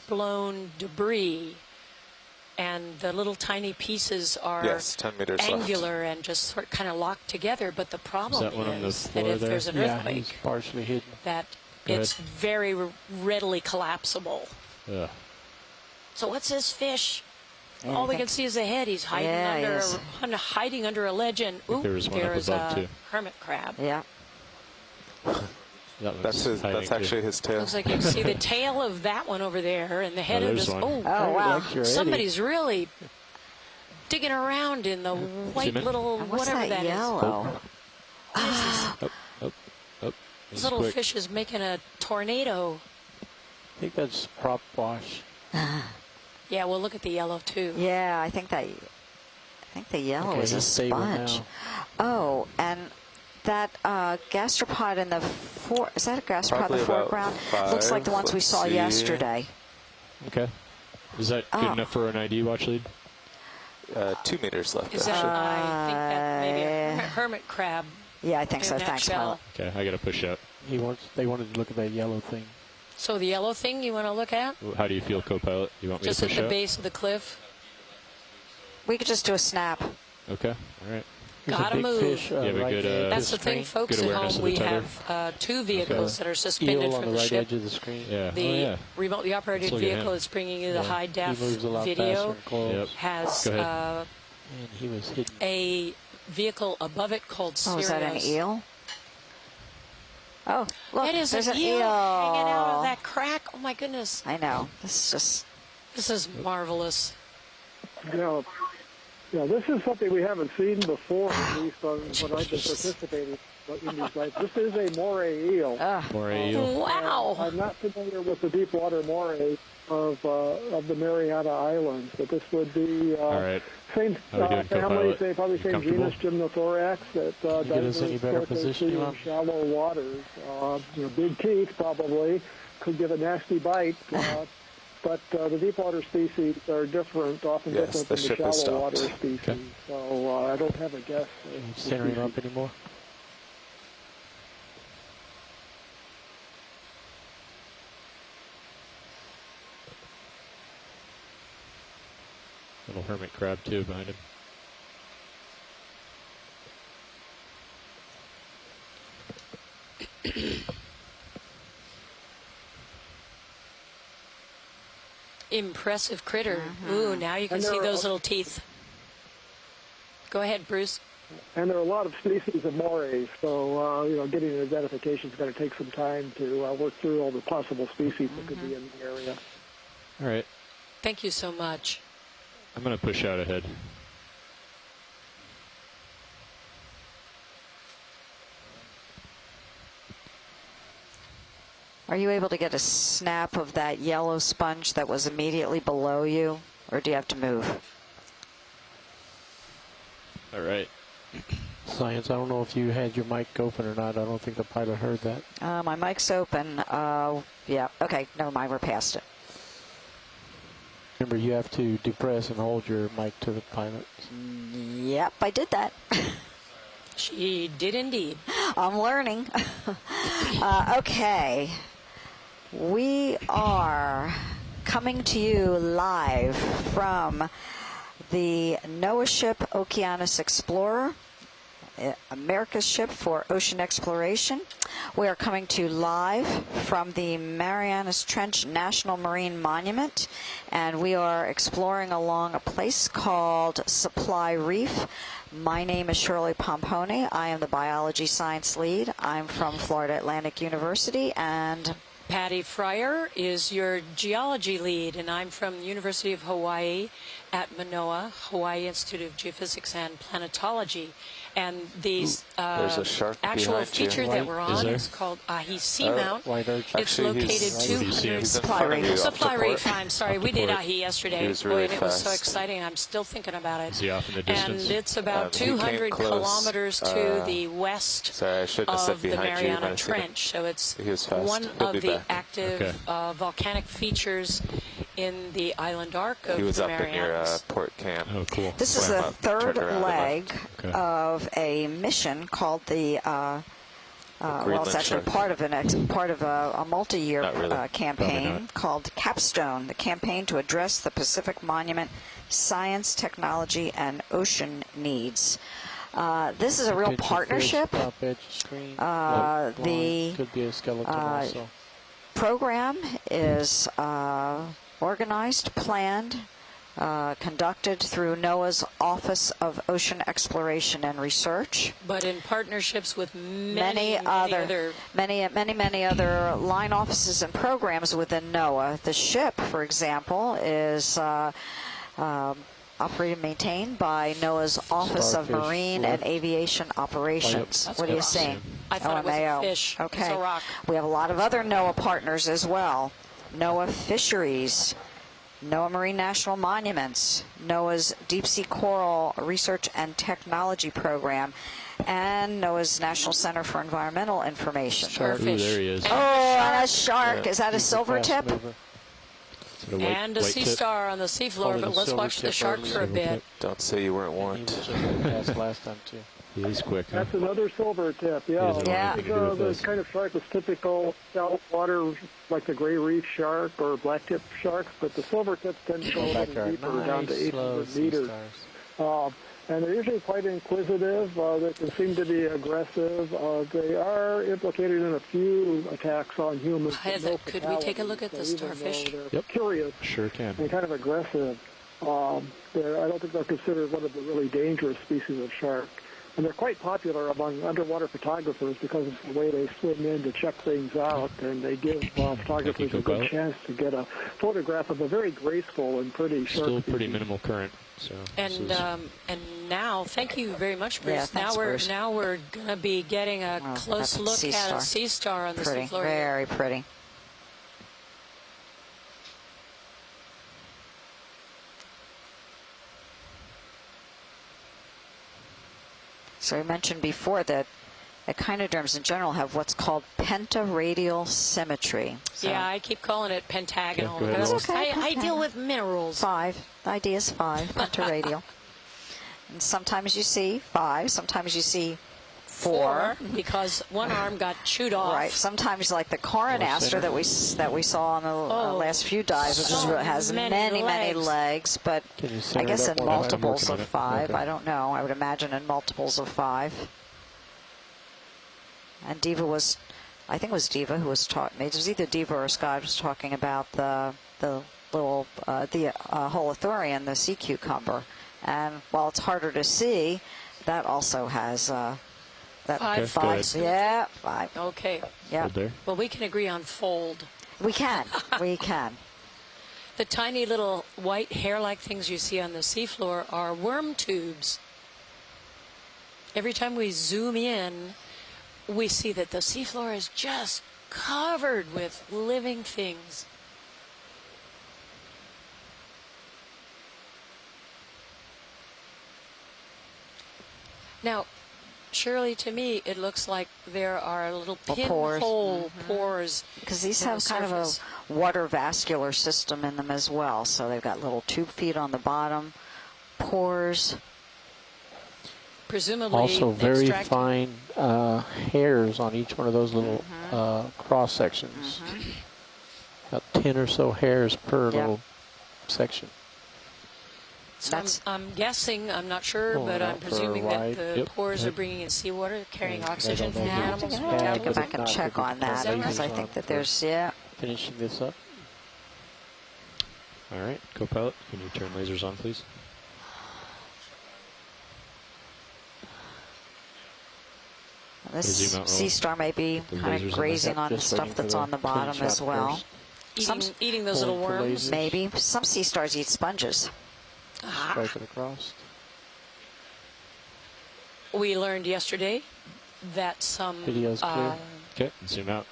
wind-blown debris, and the little tiny pieces are 10 meters angular left. and just sort of kind of locked together. But the problem is that if there? there's an Yeah, earthquake, he's partially hidden. that Go it's ahead. very readily collapsible. Yeah. So what's this fish? Yeah, All I we think- can see is the head. He's hiding Yeah, he is. hiding under a ledge, and ooh, there was one up there's above, a too. hermit crab. Yeah. That's actually his tail. Looks like you can see the tail of that one over there, and the head of there's this. one. Oh, Oh, wow. Like you're Eddie. somebody's really digging around in the white Zoom in. little And what's whatever that is. yellow? Oh, This little fish is making a tornado. I think that's prop wash. Yeah, well, look at the yellow too. Yeah, I think the yellow Okay, is a he's stable sponge. now. Oh, and that gastropod in the is that a gastropod in Probably the about foreground? 5. Looks like the ones we Let's saw see. yesterday. Okay. Is that good enough for an ID watch lead? 2 meters left. Is that? actually. I think that maybe a hermit crab. Yeah, I think in so. that Thanks, shell. Pilot. Okay, I got to push out. They wanted to look at that yellow thing. So the yellow thing you want to look at? How do you feel, co-pilot? You want me Just to at push the out? base of the cliff. We could just do a snap. Okay, all right. There's Gotta a big move. Fish, You have a right good, edge of That's the thing, screen. folks Good at awareness home. of the We tether. have 2 vehicles that are suspended Eel on from the the right ship. edge of the screen. Yeah. The oh, yeah. remotely operated Let's look at vehicle him. that's bringing you the Yeah. high def He moves a lot faster video and close. Yep. has Go ahead. uh, And he was hidden. a vehicle above it called Oh, Sirius. is that an eel? Oh, look, It is there's an an eel eel. hanging out of that crack. Oh my goodness, I know. This is just. this is marvelous. Yeah, this is something we haven't seen before, at least on when I've been participating in these nights. This is a moray eel. Moray eel. Wow. I'm not familiar with the deep water moray of the Mariana Islands, but this would be All right. same How we doing, family, co-pilot? probably You same comfortable? genus Gymnothorax that get us any better sort of position, in Rob? shallow waters. Big teeth probably could give a nasty bite. But the deep water species are different, often Yes, different the from the ship has shallow water stopped. species. Okay. So I don't have a guess. Ain't centering up anymore. Little hermit crab too behind him. Impressive critter. Ooh, now you can And see there are- those little teeth. Go ahead, Bruce. And there are a lot of species of morays, so getting an identification is going to take some time to work through all the possible species that could be in the area. All right. Thank you so much. I'm going to push out ahead. Are you able to get a snap of that yellow sponge that was immediately below you, or do you have to move? All right. Science, I don't know if you had your mic open or not. I don't think the pilot heard that. My mic's open. Yeah. Okay. Never mind. We're past it. Remember, you have to depress and hold your mic to the pilot. Yep, I did that. She did indeed. I'm learning. Okay. We are coming to you live from the NOAA ship Okeanos Explorer, America's ship for ocean exploration. We are coming to you live from the Marianas Trench National Marine Monument, and we are exploring along a place called Supply Reef. My name is Shirley Pompone. I am the biology science lead. I'm from Florida Atlantic University, and Patty Fryer is your geology lead, and I'm from the University of Hawaii at Manoa, Hawaii Institute of Geophysics and Planetology. And these There's a shark actual behind you. feature that we're Is on there? is called Ahi Seamount. White arch. It's Actually, located he's- Where do you see him? 200 He's in Supply front of Reef. you off Supply the Reef. port. I'm sorry, Off the we did port. Ahi yesterday. He was really and it was so fast. exciting. I'm still thinking about it. Is he off in the And distance? it's about He came 200 close. kilometers to the west Sorry, I shouldn't have said of the behind you. You might Mariana have seen him. Trench. So it's He was fast. one He'll of be the back. active Okay. volcanic features in the island arc of He was the up in your Marianas. port camp. Oh, cool. this is Swam the up, third turned around and leg left. Okay. of a mission called the well, it's actually part of a multi-year Not really. campaign called Capstone, the campaign to address the Pacific Monument science, technology, and ocean needs. This is a real partnership. Top edge screen, The could be a skeleton also. program is organized, planned, conducted through NOAA's Office of Ocean Exploration and Research. But in partnerships with Many many other line offices and programs within NOAA. The ship, for example, is operated and maintained by NOAA's Office of Starfish Marine and Aviation Operations. That's What do you good. see? I thought it was a OMAO. fish. Okay. It's a rock. We have a lot of other NOAA partners as well. NOAA Fisheries, NOAA Marine National Monuments, NOAA's Deep Sea Coral Research and Technology Program, and NOAA's National Center for Environmental Information. Starfish. Ooh, there he is. Oh, and a shark. Yeah. Is that a He's silver fast tip? mover. Is it a And a white sea tip? star on the seafloor, Probably but the let's silver watch the tip shark earlier. for a Silver bit. tip. Don't say you weren't He warned. was fast last time too. He is quick. Huh? That's another silver tip. He Yeah, doesn't want Yeah. anything to do with the this. kind of shark is typical shallow water, like the gray reef shark or blacktip sharks, but the silver tips tend to go a little Backyard, deeper, down to nice, slow 800 sea meters. stars. And they're usually quite inquisitive. They can seem to be aggressive. They are implicated in a few attacks on humans. but Heather, no could we take a look at fatalities. the So even starfish? though They're Yep. curious Sure can. and kind of aggressive. I don't think they're considered one of the really dangerous species of shark. And they're quite popular among underwater photographers because of the way they swim in to check things out, and they give photographers a good chance to get a photograph of a very graceful and pretty shark Still pretty species. minimal current. So this And is- and now, thank you very much, Bruce. Yeah, thanks, Bruce. Now we're gonna be getting a Oh, close that's a look sea at star. a sea star on the Pretty, seafloor. very pretty. So I mentioned before that echinoderms in general have what's called pentaradial symmetry. So Yeah, I keep calling it pentagonal. Okay, go ahead, because Roll. I deal with minerals. 5. The idea is 5, pentaradial. And sometimes you see 5, sometimes you see 4. Because one arm got chewed off. Right. Sometimes, like the coronaster that we saw on the last few dives, which has many legs, but Can you I center guess it in up more? I'm multiples working of on it. 5. Okay. I don't know. I would imagine in multiples of 5. And Diva was, I think it was Diva who was talking. It was either Diva or Scott was talking about the little holothurian, the sea cucumber. And while it's harder to see, that also has that Five. Okay, go ahead. Yeah, 5. Okay. Yeah, Hold there. Well, we can agree on fold. we can. We can. The tiny little white hair-like things you see on the seafloor are worm tubes. Every time we zoom in, we see that the seafloor is just covered with living things. Now, Shirley, to me, it looks like there are little pores. pinhole pores. Because these in have the kind of surface. a water vascular system in them as well. So they've got little tube feet on the bottom, pores. Presumably Also, very extracting- fine hairs on each one of those little cross sections. About 10 or so hairs per little section. So That's- I'm guessing, I'm not sure, Pulling but out I'm for a presuming that ride. the Yep. pores are Yep. bringing in seawater, carrying I oxygen don't from know the if animals' it's I bad, have to go metabolism. but back and not check to be on that Is that because I right? think that there's, yeah. Finishing this up. All right, co-pilot, can you turn lasers on, please? This Zoom out, sea roll. star may be The kind lasers of on grazing that. on the Just stuff waiting for that's the on the clean bottom shot as well. first. Eating those little Pulling for worms. lasers. Maybe. Some sea stars eat sponges. Strike it across. We learned yesterday that some Video's clear. Okay, zoom out.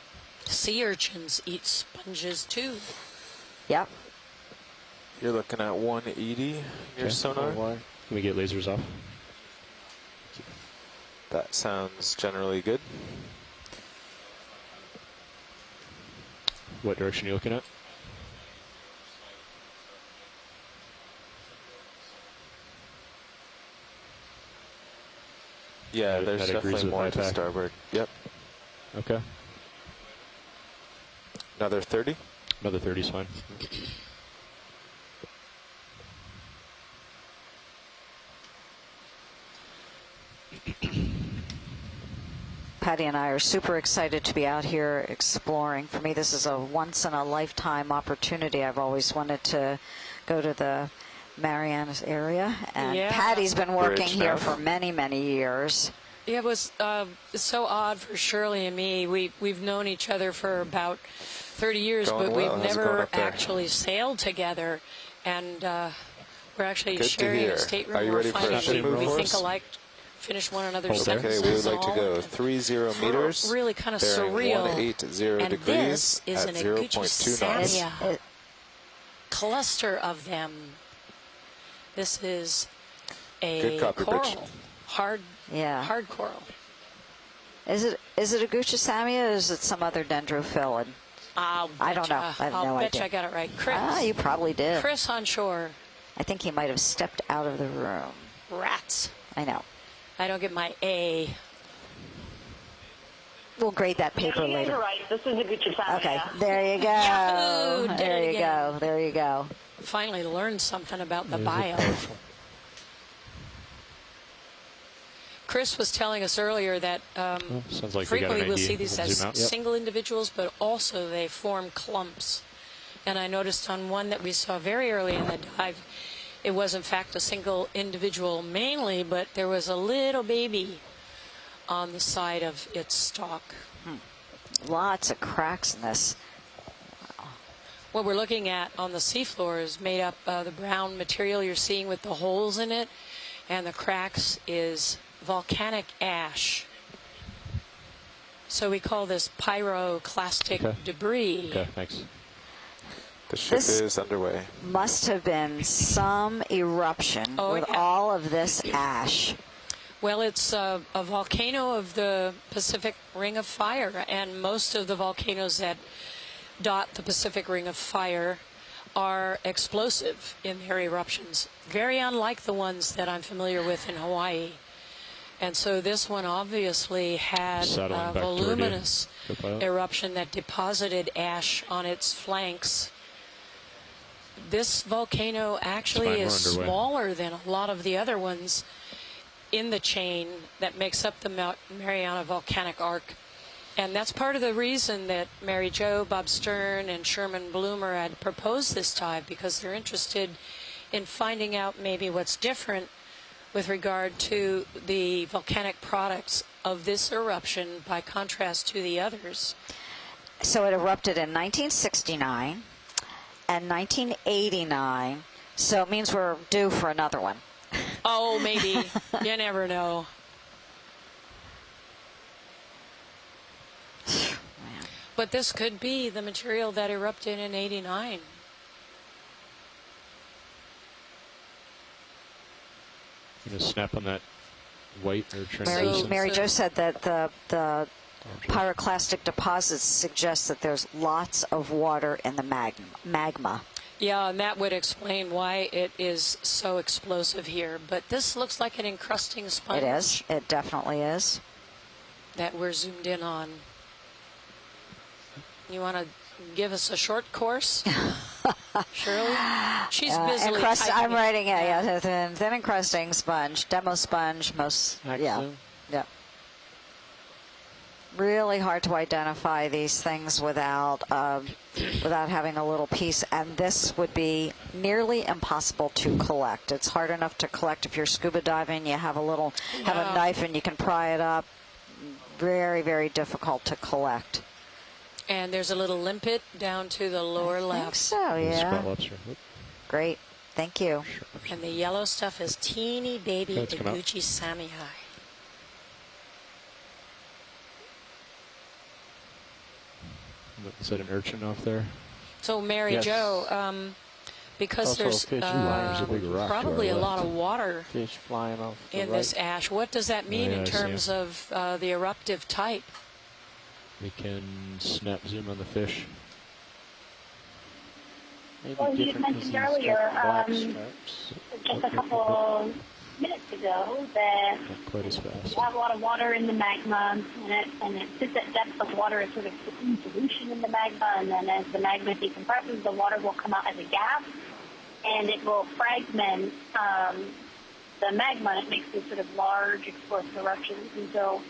sea urchins eat sponges too. Yep. You're looking at 180 your Okay. sonar. Why? Can we get lasers off? That sounds generally good. What direction are you looking at? Yeah, That there's agrees definitely with more my to pack. starboard. Yep. Okay. Another 30. Another 30 is fine. Patty and I are super excited to be out here exploring. For me, this is a once-in-a-lifetime opportunity. I've always wanted to go to the Marianas area, and Yeah. Patty's been working Bridge here now. for many, many years. Yeah, it was so odd for Shirley and me. We've known each other for about 30 years, Going but well. we've How's it going never up there? actually sailed together. And we're actually Good to sharing hear. a stateroom. Are you We're ready for a finding ship we move? think alike, finish one another's Hold there. Okay, sentences. we would like to and go all. 30 meters. Really kind of bearing surreal. 180 And degrees this is at an 0.2 knots. Aguchusamia cluster of them. This is a Good copy, Bridge. coral, hard coral. Is it a Aguchusamia, or is it some other dendrophyllid? I don't know. I have I'll no bet idea. you I got it right. Chris. You probably did. Chris on shore. I think he might have stepped out of the room. Rats. I know. I don't get my A. We'll grade that paper You guys later. are right. This is a Aguchusamia. Okay, there you go. Yahoo! Did There it you again. go. There you go. Finally learned something about the These are bio. powerful. Chris was telling us earlier that Sounds like we got frequently an we'll idea. see these We'll as zoom out. single individuals, but also they form clumps. And I noticed on one that we saw very early in the dive, it was in fact a single individual mainly, but there was a little baby on the side of its stalk. Lots of cracks in this. What we're looking at on the seafloor is made up the brown material you're seeing with the holes in it, and the cracks is volcanic ash. So we call this pyroclastic Okay. debris. Okay, thanks. The ship This- is underway. Must have been some eruption Oh, with yeah. all of this ash. Well, it's a volcano of the Pacific Ring of Fire, and most of the volcanoes that dot the Pacific Ring of Fire are explosive in their eruptions, very unlike the ones that I'm familiar with in Hawaii. And so this one obviously had Settling a back toward you. voluminous Good pilot. eruption that deposited ash on its flanks. This volcano actually fine, is we're underway. smaller than a lot of the other ones in the chain that makes up the Mariana Volcanic Arc. And that's part of the reason that Mary Jo, Bob Stern, and Sherman Bloomer had proposed this dive, because they're interested in finding out maybe what's different with regard to the volcanic products of this eruption by contrast to the others. So it erupted in 1969 and 1989. So it means we're due for another one. Oh, maybe. You never know. But this could be the material that erupted in '89. You gonna snap on that white or translucent? Mary Jo said that the pyroclastic deposits suggest that there's lots of water in the magma. Yeah, and that would explain why it is so explosive here. But this looks like an encrusting sponge. It is. It definitely is. That we're zoomed in on. You want to give us a short course, Shirley? She's busily typing I'm it. writing it. Yeah, thin encrusting sponge, demo sponge, most. Yeah, Excellent. yeah. Really hard to identify these things without having a little piece, and this would be nearly impossible to collect. It's hard enough to collect if you're scuba diving. You have have a knife and you can pry it up. Very, very difficult to collect. And there's a little limpet down to the lower I think left. so, yeah. Spot lobster. Oop. Great. Thank you. And the yellow stuff is teeny baby Let's come out. Aguchusamia. Is that an urchin off there? So Mary Yes. Jo, because Also there's fish. There's a big rock to our probably a left. lot of water Fish flying off the in right. this ash, what does that mean yeah, in I see terms it. of the eruptive type? We can snap zoom on the fish. Maybe Well, you different 'cause mentioned he's got earlier, black just stripes. a couple minutes ago that Not quite as fast. you have a lot of water in the magma, and it sits at depth of water is sort of in solution in the magma, and then as the magma decompresses, the water will come out as a gas, and it will fragment the magma, and it makes these sort of large explosive eruptions. And so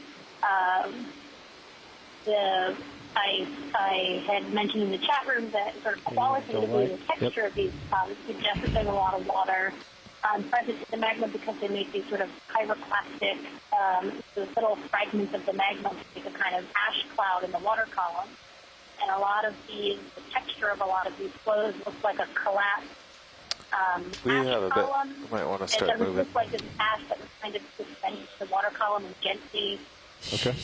I had mentioned in the chat room that sort of qualitatively the texture of these suggests that there's a lot of water present in the magma because they make these sort of pyroclastic those little fragments of the magma make a kind of ash cloud in the water column. And a lot of the texture of a lot of these flows looks like a collapsed We ash have a bit. column. We might want to It start doesn't moving. look like it's ash that was kind of suspended to the water column and gently Okay.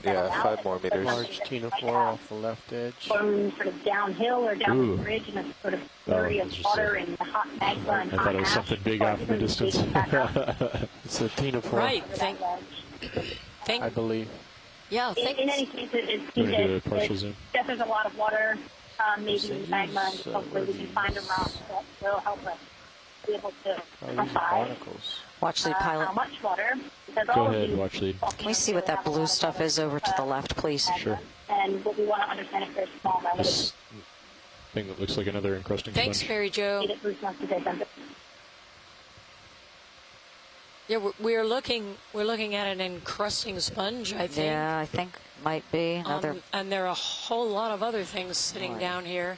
Yeah, 5 more meters. Large Tina-4 off the left edge. flown sort of downhill or down Ooh. the bridge in a sort of flurry Oh, of it's just water a- and the hot magma and I hot thought it was ash something big off in the distance. It's a Tina-4, Right. I believe. Yeah. In any case, it Do you seems want to do a that partial zoom? there's a lot of water maybe in the magma, and hopefully we can find a rock that will help us be able to Oh, these are quantify barnacles. Watch lead, how pilot. much water. Because Go all of ahead, these watch lead. Can we see what that blue stuff is over to the left, please? Sure. And what we want to understand if there's small relative This thing that looks like another encrusting Thanks, sponge. Mary Jo. that Bruce wants to say something. Yeah, we're looking at an encrusting sponge, I think. Yeah, I think might be another. And there are a whole lot of other things sitting Right. down here.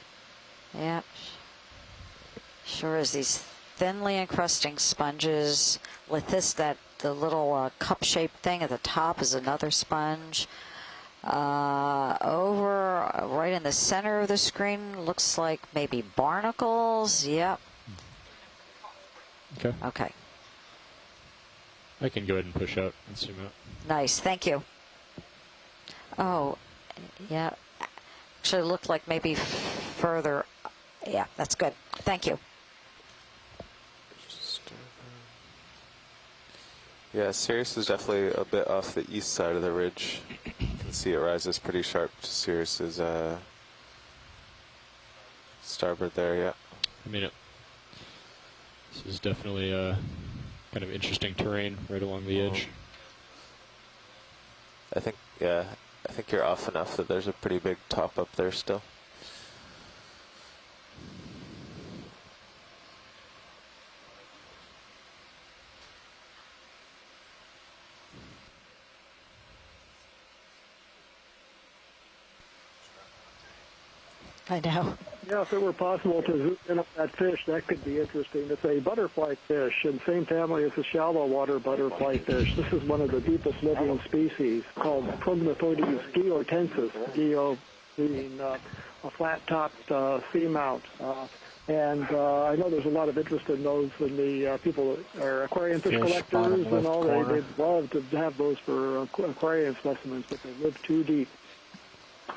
Yeah. Sure is these thinly encrusting sponges. The little cup-shaped thing at the top is another sponge. Over right in the center of the screen looks like maybe barnacles. Yep. Okay. Okay. I can go ahead and push out and zoom out. Nice. Thank you. Oh, yeah. Actually, it looked like maybe further. Yeah, that's good. Thank you. Yeah, Sirius is definitely a bit off the east side of the ridge. You can see it rises pretty sharp to Sirius's starboard there, yeah. I mean, this is definitely kind of interesting terrain right along the edge. I think you're off enough that there's a pretty big top up there still. I know. Yeah, if it were possible to zoom in on that fish, that could be interesting. It's a butterfly fish in the same family as the shallow water butterfly fish. This is one of the deepest living species called Prognathoides geotensis, geo being a flat-topped seamount. And I know there's a lot of interest in those in the people that are aquarium fish Fish, bottom collectors and left all. corner. They'd love to have those for aquarium specimens, but they live too deep.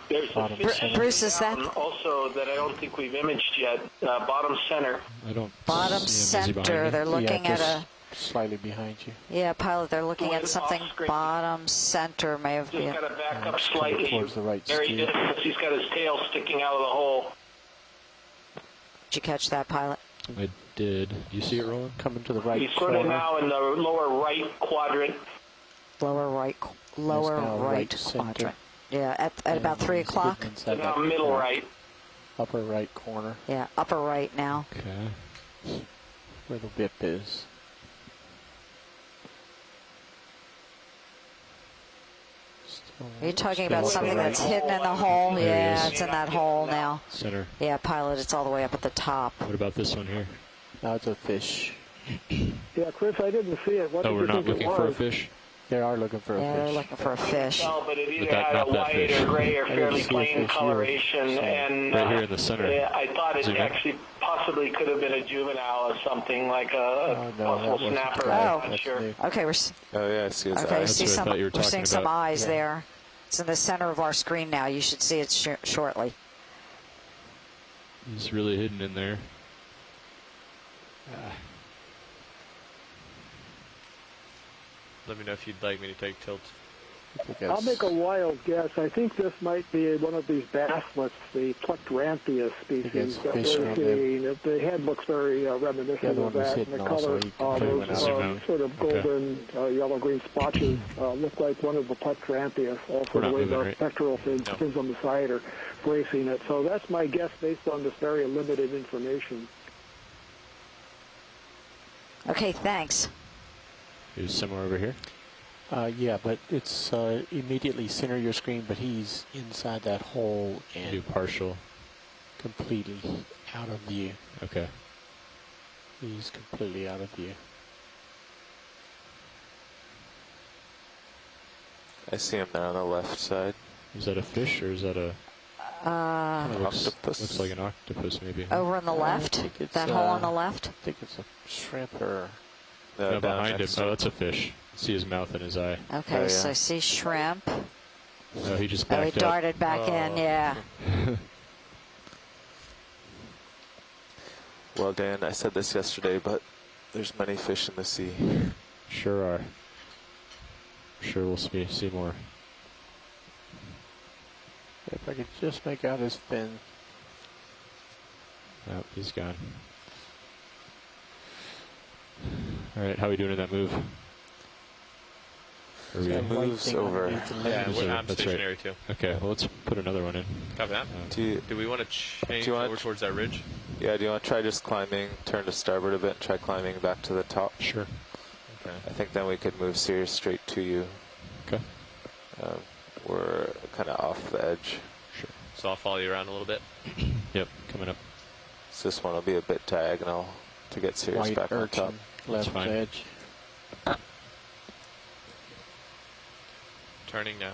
There's a Bottom fish center. Bruce, is that also that I don't think we've imaged yet. Bottom center. I don't bottom see him. Is he behind center? me? They're looking at just a. slightly behind you. Yeah, pilot, they're looking Well, at it's something off-screen. bottom center may have Just been. got to back up Coming slightly. towards the right Very steer. distance. He's got his tail sticking out of the hole. Did you catch that, pilot? I did. Do you see it rolling? Coming to the right He's sort of corner. now in the lower right quadrant. Lower right now right quadrant. center. Yeah, at about 3 o'clock. So now middle right. Upper right corner, Yeah, upper right now. Okay. where the whip is. Are you talking Still about upper something right. that's hidden in the hole? There he Yeah, is. it's in that hole now. Center. Yeah, pilot, it's all the way up at the top. What about this one here? Now it's a fish. Yeah, Chris, I didn't see it. What Oh, did we're you not think it looking for a was? fish? They are looking for a Yeah, they're fish. looking for a fish. No, but it either But had a not that white fish. or gray or I didn't fairly see a plain fish either. coloration. So, And right here in the center. yeah, I thought it Zoom in. actually possibly could have been a juvenile or something like a Oh, no, that possible wasn't snapper. that. I'm Oh. not sure. new. Okay, Oh yeah, I see his okay, eyes. see what I some. thought you were We're seeing talking some about. eyes Yeah. there. It's in the center of our screen now. You should see it shortly. He's really hidden in there. Let me know if you'd like me to take tilt. I'll make a wild guess. I think this might be one of these basslets, the Plectranthia species that we're seeing. The head looks very reminiscent of that, and the color, those sort of golden yellow-green splotches look like one of the Plectranthia. Also, the way the pectoral fins on the side are bracing it. So that's my guess based on this very limited information. Okay, thanks. He's somewhere over here. Yeah, but it's immediately center your screen, but he's inside that hole and Do partial. completely out of view. Okay. He's completely out of view. I see him there on the left side. Is that a fish or is that a... Octopus. Looks like an octopus, maybe. Over on the left? That hole on the left? I think it's a shrimp or... No, behind him. Oh, that's a fish. See his mouth and his eye. Okay, so I see shrimp. No, he just Oh, backed he darted back in, yeah. Well, Dan, I said this yesterday, but there's many fish in the sea. Sure are. Sure we'll see more. If I could just make out his fin. Oh, he's gone. All right, how are we doing in that move? Are we That white moves thing over. underneath the Yeah, lens. I'm That's stationary too. Okay, well, let's put another one in. Copy that. Do we want to change do you wanna over towards that ridge? Yeah, do you want to try just climbing, turn to starboard a bit, and try climbing back to the top? Sure. Okay. I think then we could move Sirius straight to you. Okay. We're kind of off the edge. Sure. So I'll follow you around a little bit. Yep, coming up. So this one will be a bit diagonal to get Sirius White back on top. urchin, left fine. edge. Turning now.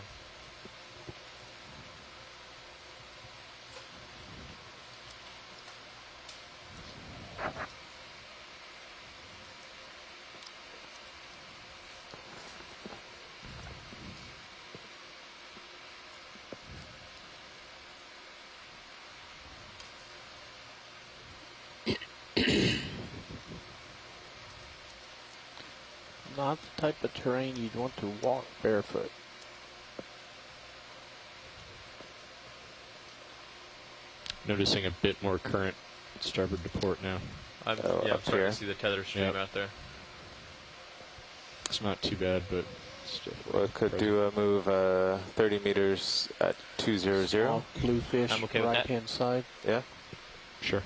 Not the type of terrain you'd want to walk barefoot. Noticing a bit more current starboard to port now. I'm Oh, starting up here. to see the tether stream Yep. out there. It's not too bad, but it's definitely Well, it could present. do a move 30 meters at 200. Small bluefish, I'm okay with that. right-hand side. Yeah? Sure.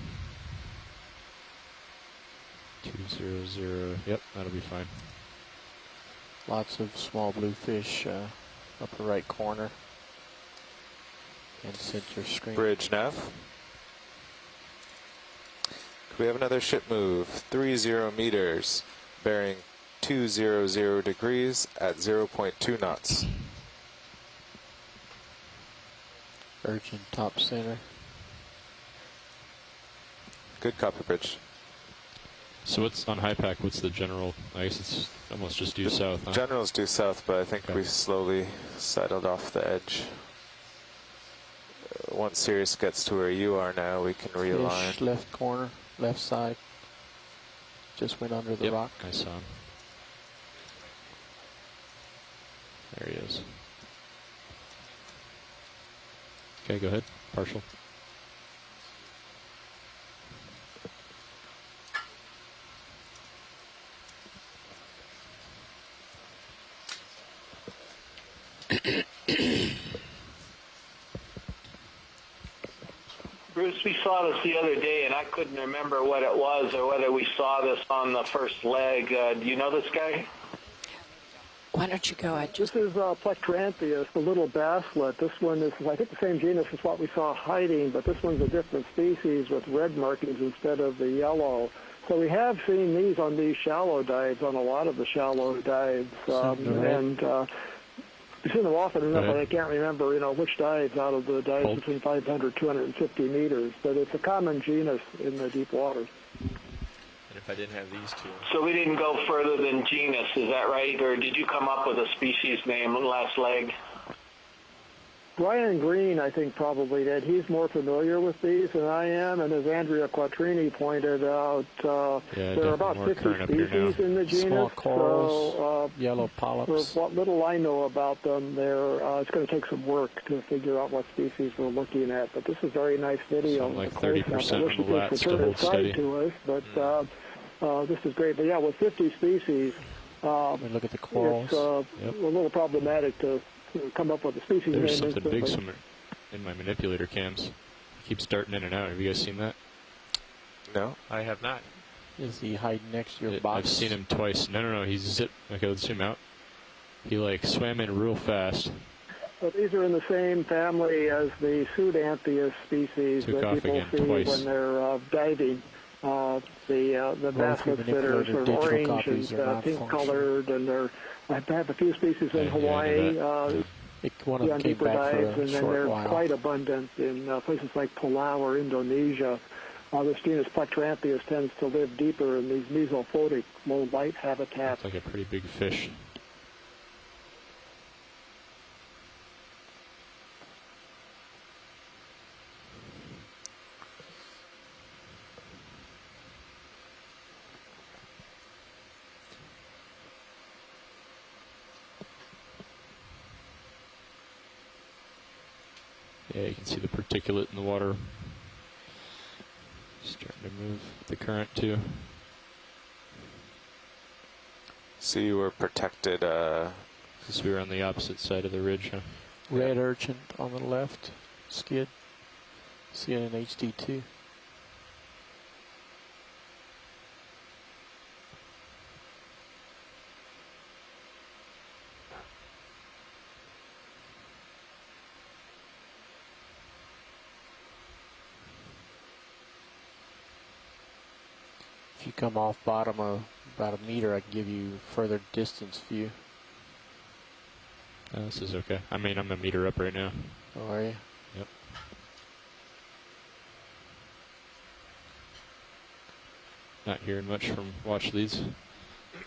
200. Yep, that'll be fine. Lots of small bluefish upper right corner. And center screen. Bridge nav. Could we have another ship move? 30 meters, bearing 200 degrees at 0.2 knots. Urchin top center. Good copy, Bridge. So what's on high pack? What's the general? I guess it's almost just due south, huh? General's due south, but I think Okay. we slowly settled off the edge. Once Sirius gets to where you are now, we can realign. Fish left corner, left side. Just went under the Yep, rock. I saw him. There he is. Okay, go ahead. Partial. Bruce, we saw this the other day, and I couldn't remember what it was or whether we saw this on the first leg. Do you know this guy? Why don't you go? This is Plectranthia, the little basslet. This one is, I think, the same genus as what we saw hiding, but this one's a different species with red markings instead of the yellow. So we have seen these on these shallow dives, on a lot of the shallow dives, and we've seen them often enough that I can't remember, which dives out of the dives between 500, 250 meters. But it's a common genus in the deep waters. And if I didn't have these two. So we didn't go further than genus, is that right? Or did you come up with a species name last leg? Brian Green, I think, probably did. He's more familiar with these than I am, and as Andrea Quattrini pointed out, there are about 50 species in the genus. Small corals, so, yellow polyps. For what little I know about them, it's going to take some work to figure out what species we're looking at. But this is a very nice video. Something like 30% on the lats to hold steady. To us, but this is great. But yeah, with 50 species, look at the corals. It's a little problematic to come up with a species name. There's something big in my manipulator cams. It keeps darting in and out. Have you guys seen that? No, I have not. Is he hiding next to your box? I've seen him twice. No, he's zipped. Okay, let's zoom out. He like swam in real fast. So these are in the same family as the Pseudantheus species Took that off people again see twice. when they're diving. The baskets that are sort of orange and pink colored, and I have a few species in Hawaii. One of them came deeper back for dives, a and then short they're while. quite abundant in places like Palau or Indonesia. This genus Plectrantheus tends to live deeper in these mesophotic low light habitats. It's like a pretty big fish. Yeah, you can see the particulate in the water starting to move with the current too. so you were protected. Because we were on the opposite side of the ridge, huh? Red urchin on the left, skid. See it in HD2. If you come off bottom of about a meter, I can give you further distance view. This is okay. I mean, I'm a meter up right now. Oh, are you? Yep. Not hearing much from watch leads.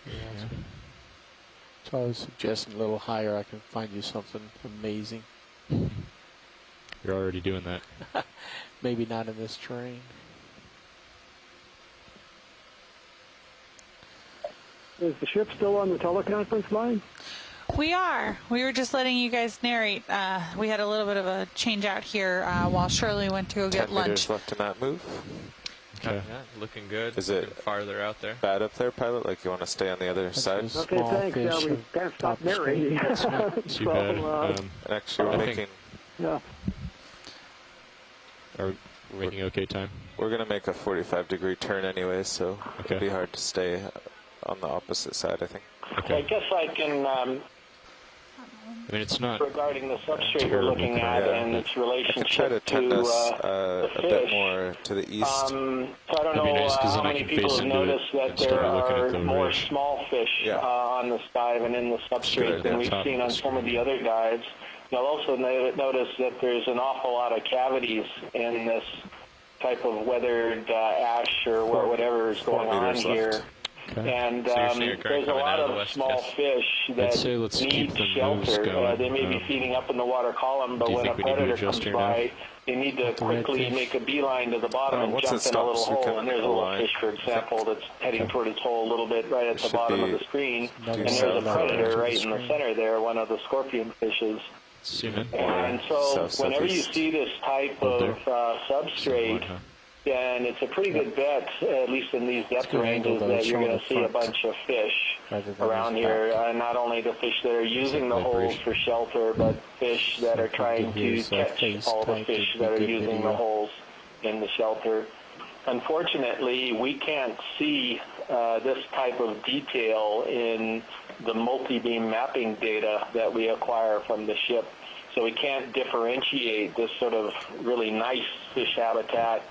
Yeah. So I was suggesting a little higher. I can find you something amazing. You're already doing that. Maybe not in this terrain. Is the ship still on the teleconference line? We are. We were just letting you guys narrate. We had a little bit of a change out here while Shirley went to go 10 get lunch. meters left in that move. Okay. Yeah, looking good. Is looking it farther out there? Bad up there, pilot? Like you want to stay on the other side? Just Okay, small thanks. fish Yeah, we of can't top stop narrating. Too bad. And actually, we're I think- making Yeah. Are we making okay time? we're gonna make a 45-degree turn anyway, so Okay. it'll be hard to stay on the opposite side, I think. I guess I can, I mean, it's not. regarding the substrate we're Terrible looking at yeah. and its I could try relationship to tend to us the a bit fish. more to the east. So I don't That'd be know nice, 'cause how then I many can people face have into it noticed that instead there of looking at are the more ridge. small fish Yeah. on this dive and in the substrate than idea. we've Top seen of on the some of screen. the other dives. You'll also notice that there's an awful lot of cavities in this type of weathered ash or whatever is 4 going on meters here. left. Okay. And So you're seeing a current there's a coming lot out of the of west, small yes? fish I'd that say let's keep need the moves shelter. going. They may be feeding up in the water column, but do you when a think we need to predator adjust comes here by, now? they need to The quickly redfish. make a beeline to the bottom and Once jump it in a little stops, we hole. can And there's a little align. fish, for example, that's heading toward its hole a little bit right at the Should bottom of be the screen. Another And there's a south predator to right the in the screen. center there, one of the scorpion fishes. Zoom in. And so South, whenever you southeast. see this type Oh, of substrate, Huh? then it's a pretty good bet, at least in these depth good angle, ranges, though, that you're showing going the to see a front bunch of fish rather than around his here. back. Not only the fish that are using the holes vibration. for shelter, but fish that are trying to his, catch face all the type fish would be that are good using video. the holes in the shelter. Unfortunately, we can't see this type of detail in the multi-beam mapping data that we acquire from the ship. So we can't differentiate this sort of really nice fish habitat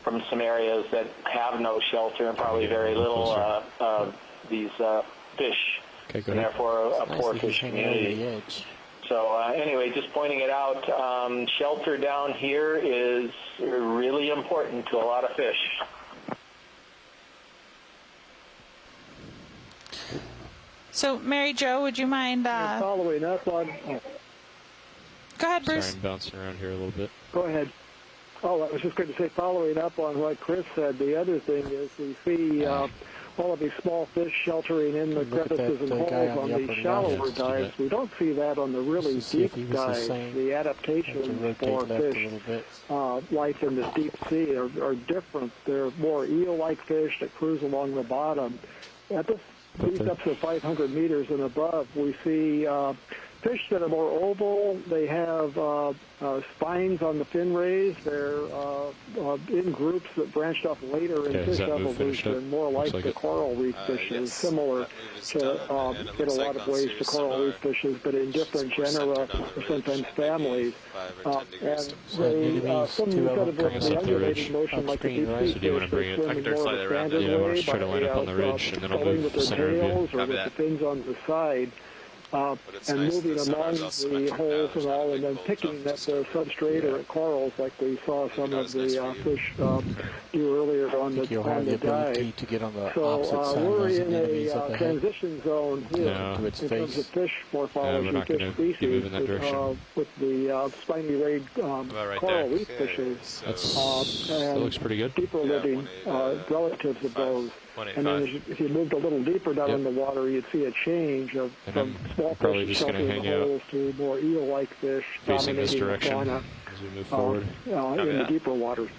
from some areas that have no shelter and probably very little these fish, Okay, go and ahead. therefore a Nice poor that he's fish hanging over community. the edge. So anyway, just pointing it out, shelter down here is really important to a lot of fish. So, Mary Jo, would you mind? Following up on Go ahead, Bruce. Sorry, I'm bouncing around here a little bit. Go ahead. Oh, I was just going to say, following up on what Chris said, the other thing is we see all of these small fish sheltering in the Look at crevices that, and guy holes on on the the upper shallower left. dives. We don't see that on the really Just to see if he deep was the dives. same. The To adaptations rotate for left a fish little bit. life in the deep sea are different. They're more eel-like fish that cruise along the bottom. At these depths of 500 meters and above, we see fish that are more oval. They have spines on the fin rays. They're in groups that branched off later in fish evolution, more like the coral reef fishes, similar to, in a lot of ways, to coral reef fishes, but in different genera or sometimes families. And they, some instead of the undulating motion like the deep sea So do you want to bring it? I can start slightly around it. Yeah, we'll just try to line up on the ridge, and then I'll move with the their center of you. tails or with the fins on the side. And moving among the holes and all, and then picking at the substrate or at corals like we saw some of the fish do earlier on the dive. To get on the So opposite we're side in enemies up a ahead. transition zone here To its in terms face. of fish morphology, we're not fish gonna be species, moving that direction. with the spiny rayed right coral there. reef fishes. That looks pretty good. Deeper living relatives of those. And then if you moved a little deeper down in the water, you'd see a change from small probably fish just gonna sheltering hang out holes to more eel-like fish facing this dominating the direction fauna as we move forward. in the deeper waters.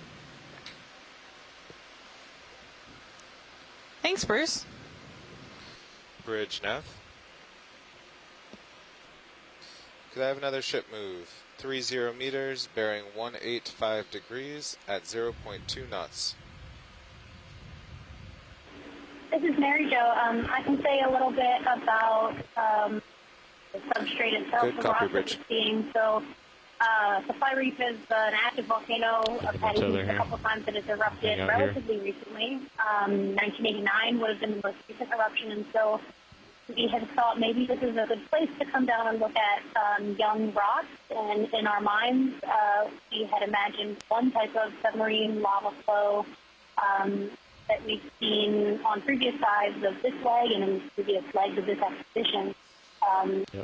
Thanks, Bruce. Bridge nav. Could I have another ship move? 30 meters, bearing 185 degrees at 0.2 knots. This is Mary Jo. I can say a little bit about the substrate itself, Good the copy, rocks that Rich. we're seeing. So, Supply Reef is an active volcano. I've had it a couple times that it's erupted relatively recently. 1989 would have been the most recent eruption, and so we had thought maybe this is a good place to come down and look at young rocks. And in our minds, we had imagined one type of submarine lava flow that we've seen on previous sides of this leg and in previous legs of this expedition.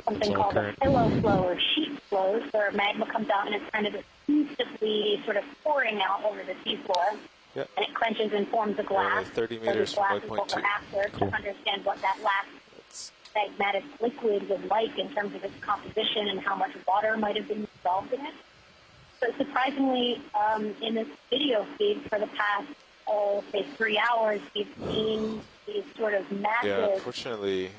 Something called a pillow flow or sheet flows, where magma comes out and it's kind of effusively sort of pouring out over the seafloor. Yep. And it quenches and forms a glass. 30 meters so from this glass is what we're waypoint after to understand what that last magmatic liquid was like in terms of its composition and how much water might have been dissolved in it. So surprisingly, in this video feed for the past, say 3 hours, we've seen these sort of massive unfortunately,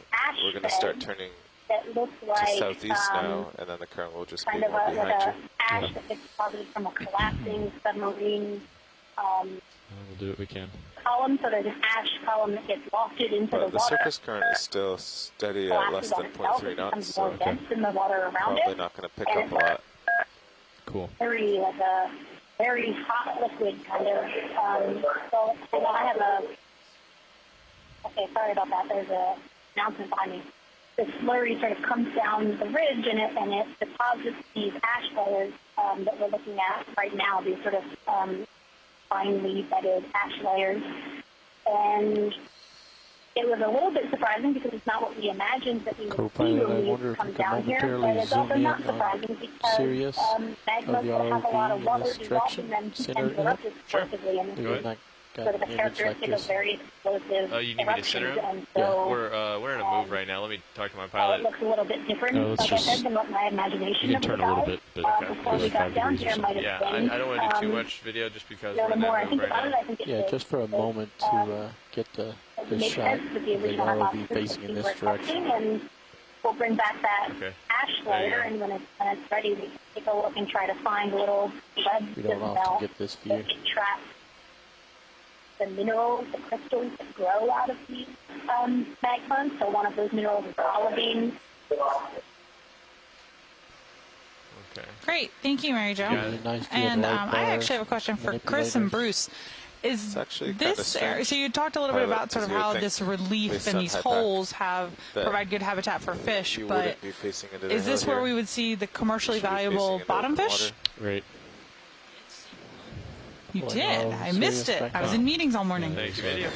we're going to start turning that looks like to southeast now, and then the current will just be kind of more like behind you. ash that gets deposited from a collapsing submarine We'll do what we can. column. So there's an ash column that gets wafted into the The water. surface current is still steady at less than 0.3 knots, so dense in the water around probably it. not going to pick up a lot. Cool. Very like a very hot liquid kind of. So hang on, I have a. Okay, sorry about that. There's a announcement behind me. The slurry sort of comes down the ridge and it deposits these ash layers that we're looking at right now. These sort of finely bedded ash layers, and it was a little bit surprising because it's not what we imagined that we would see Co-pilot, I when wonder we if come we can down here. momentarily But it's also zoom not in on surprising because Sirius magma of the that have a lot of ROV in water this dissolved in direction, them center tend to erupt it. explosively, and Maybe not sort of a got an image like characteristic of this. very explosive Oh, you need me to eruptions. center him? And so We're in a move right now. Let me talk to my it pilot. looks a little bit different, No, let's like I just- said, than what my imagination You of can the turn a little guy, bit, but before we got 5 down degrees or here might have Yeah, been. I don't want to do too much video just because The we're in more I that think move about right it, now. I think Yeah, just for a moment to get the makes shot sense of with the the original ROV hypothesis facing that in we this were testing, direction. and we'll bring back that Okay. ash There you layer, go. and when it's ready, we can take a look and try to find little webs We that don't often melt get this view. that can trap the minerals, the crystals that grow out of these magmas. So one of those minerals is olivine. Okay. Great. Thank you, Mary Jo. Really nice view of And light I bar actually have a question for Chris and Bruce. Is It's actually this kinda strange, area, so you talked a little bit pilot, about sort of because you would how think, this relief based and on these HIPAC, holes have that provide good habitat for fish, you but wouldn't be facing into the is this hill where here. we would see the commercially You should be valuable facing into bottom open fish? water. Right. You Well, did. no, I missed Sirius it. back I was up. in meetings all morning. Thank you, video.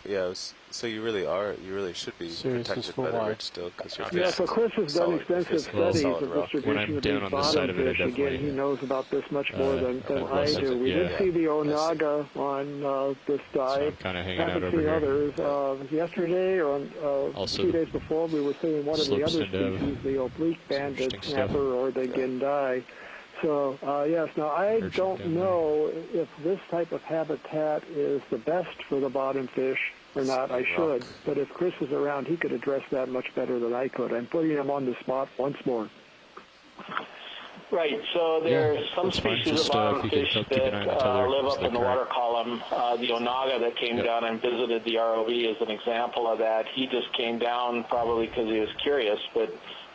Yeah, so you really should be Sirius is protected full by the wide. ridge still, because you're Yeah, so Chris has done extensive studies solid of rock. distribution When I'm of down these on the side bottom of it, I fish. Again, definitely, he knows about this much more than have I less do. We did yeah. see the Onaga on this So I'm dive. kind of hanging out Haven't over seen here. others. Yesterday or Also, 2 days before, we were seeing one of the slopes other tend to have species, the oblique banded interesting stuff. snapper or the gindai. So, yes, now I Urchin don't down know if this type of habitat is the best for the bottom fish or not. I should. But if Chris is around, he could address that much better than I could. I'm putting him on the spot once more. Right, so there are some that's fine. species Just, of bottom if you could fish keep that an eye on the tether, live is up that in the correct? water column. The Onaga that came down and visited the ROV is an example of that. He just came down probably because he was curious, but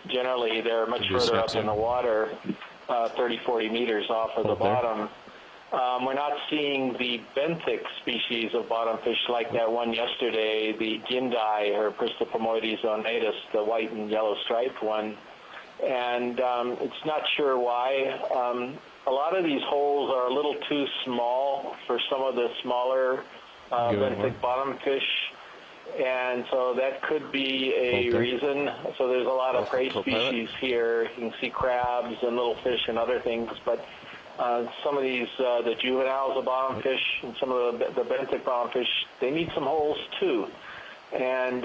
generally they're much Can you further snap up in zoom? the water, 30, 40 meters off of the Hold there. bottom. We're not seeing the benthic species of bottom fish like that one yesterday, the gindai or Pristopomoides zonatus, the white and yellow striped one. And it's not sure why. A lot of these holes are a little too small for some of the smaller benthic bottom fish. And so that could be a reason. So there's a lot of prey species here. You can see crabs and little fish and other things, but some of these, the juveniles of bottom fish and some of the benthic bottom fish, they need some holes too. And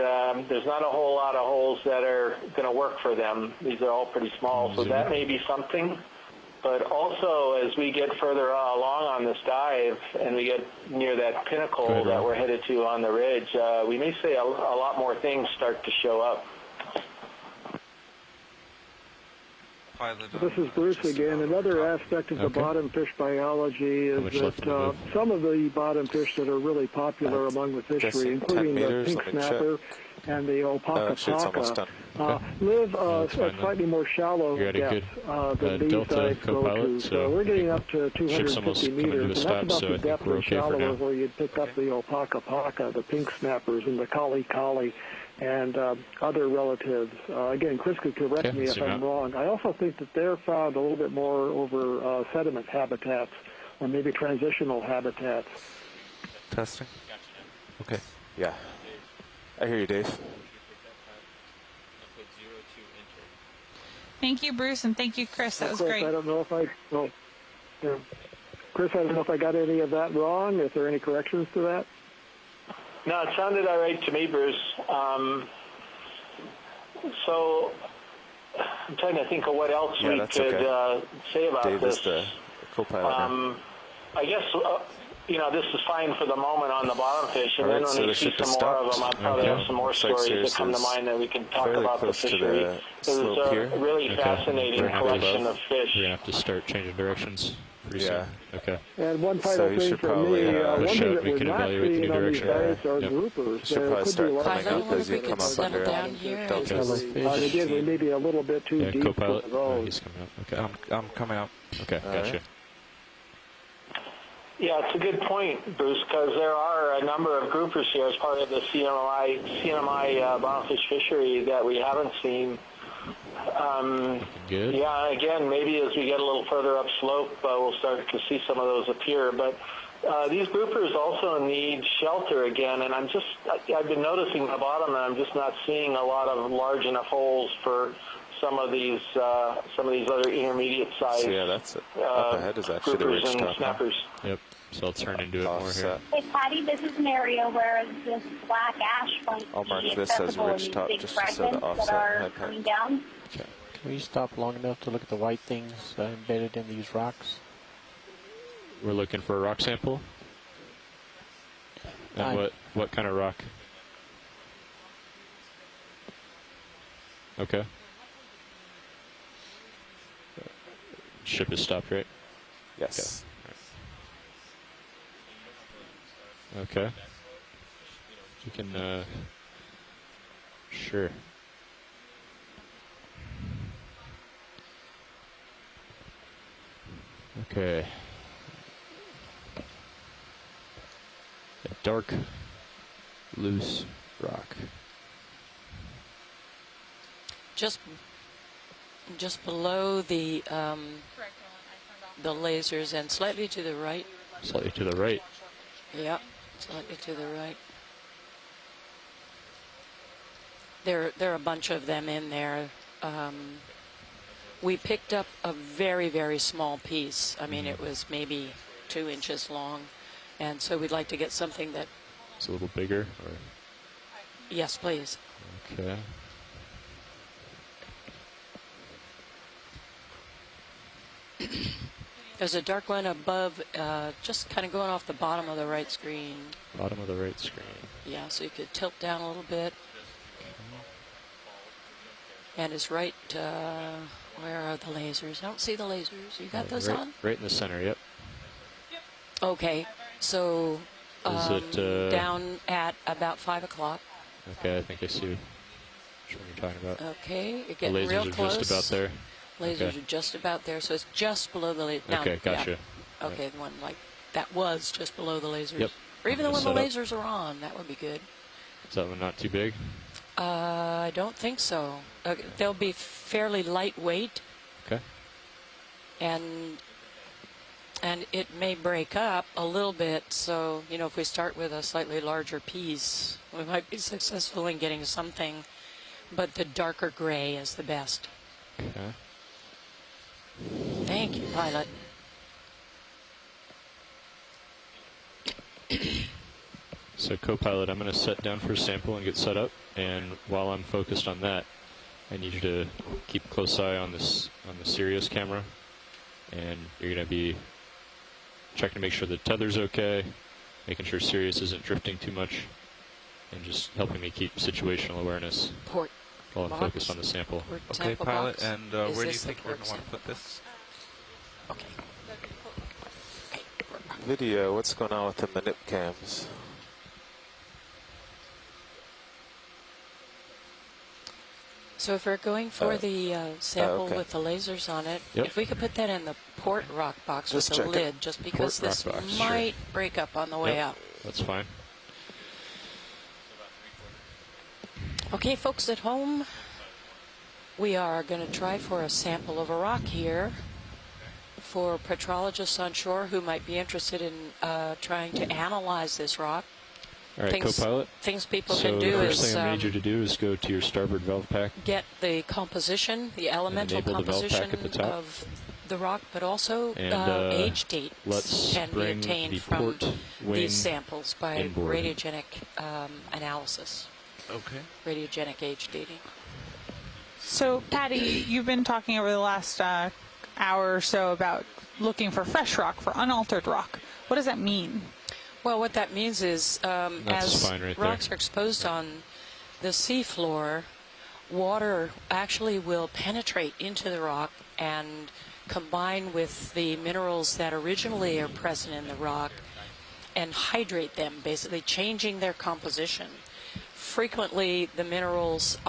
there's not a whole lot of holes that are going to work for them. These are all pretty small, so that may be something. But also, as we get further along on this dive and we get near that pinnacle that we're headed to on the ridge, we may see a lot more things start to show up. This is Bruce again. Another aspect of the bottom fish biology is that some of the bottom fish that are really popular among the fishery, including the pink snapper and the opaka live at slightly more shallow depths than these dives go to. So we're getting up to 250 meters, and that's about the depth and shallower where you'd pick up the opaka, the pink snappers, and the kali and other relatives. Again, Chris could correct me if I'm wrong. I also think that they're found a little bit more over sediment habitats or maybe transitional habitats. Testing. Okay. Yeah. I hear you, Dave. Thank you, Bruce, and thank you, Chris. That was Chris, great. I don't know if Chris, I don't know if I got any of that wrong. Is there any corrections to that? No, it sounded all right to me, Bruce. So I'm trying to think of what else we could say about Dave this. is the co-pilot now. I guess, this is fine for the moment on the bottom fish, and then when so we see some more of them, I'll probably have some more stories that come to mind that we can talk about the fishery. It's a really fascinating collection of fish. We're going to have to start changing directions pretty soon. Okay. And one final thing for me, one thing that we're not seeing on these dives are groupers. There could be a lot of as you come up under deltas. Again, we may be a little bit too deep for those. He's coming up. Okay. I'm coming up. Okay, gotcha. Yeah, it's a good point, Bruce, because there are a number of groupers here as part of the CNMI bonefish fishery that we haven't seen. Good. Yeah, again, maybe as we get a little further upslope, we'll start to see some of those appear. But these groupers also need shelter again, and I've been noticing the bottom, and I'm just not seeing a lot of large enough holes for some of these other intermediate size. So yeah, that's it. Up ahead is actually the ridge and top. snappers. Yep. So I'll turn into it more here. Hey, Patty, this is an area where this black ash might I'll mark be this as accessible in ridge these top big just to show the fragments that offset are head coming height. down. Can we stop long enough to look at the white things embedded in these rocks? We're looking for a rock sample. And what kind of rock? Okay. Ship is stopped, right? Yes. Okay. You can, sure. Okay. A dark, loose rock. Just below the lasers and slightly to the right. Slightly to the right. Yep, slightly to the right. There are a bunch of them in there. We picked up a very, very small piece. I mean, it was maybe 2 inches long. And so we'd like to get something that... It's a little bigger? Or? Yes, please. Okay. There's a dark one above, just kind of going off the bottom of the right screen. Bottom of the right screen. Yeah, so you could tilt down a little bit. And it's right, where are the lasers? I don't see the lasers. You got those on? Right in the center, yep. Okay, so Is it, down at about 5 o'clock. Okay, I think I see which one you're talking about. Okay, you're The getting lasers real are close. just about there. Lasers Okay. are just about there, so it's just below the laser. Okay, gotcha. Yeah. Okay, the one like that was just below the lasers. Yep. Or even the I'm one the gonna lasers are on. That would be good. Is that one not too big? I don't think so. They'll be fairly lightweight, Okay. and it may break up a little bit. So, you know, if we start with a slightly larger piece, we might be successful in getting something. But the darker gray is the best. Okay. Thank you, pilot. So co-pilot, I'm going to set down for a sample and get set up. And while I'm focused on that, I need you to keep a close eye on this the Sirius camera. And you're going to be checking to make sure the tether's okay, making sure Sirius isn't drifting too much, and just helping me keep situational awareness Port while I'm box. focused on the sample. Port Okay, sample pilot, box. and Is where do you this the think we're port going to want to sample? put this? Okay. Okay. Video, what's going on with the manip cams? So if we're going for the sample okay. with the lasers on it, Yep. if we could put that in the port rock box Just with the check it. lid, just because Port this rock box, might break up on the way Yep, up. that's fine. Okay, folks at home, we are going to try for a sample of a rock here for petrologists on shore who might be interested in trying to analyze this rock. All right, co-pilot. Things people So can do the first is thing I need you to do is go to your starboard valve pack. get the composition, the elemental enable the valve pack composition at the top. of the rock, but also And, age dates let's can be bring obtained the from port wing these samples by inboard. radiogenic analysis, Okay. radiogenic age dating. So, Patty, you've been talking over the last hour or so about looking for fresh rock, for unaltered rock. What does that mean? Well, what that means is That's as fine right there. rocks are exposed on the seafloor, water actually will penetrate into the rock and combine with the minerals that originally are present in the rock and hydrate them, basically changing their composition. Frequently, the minerals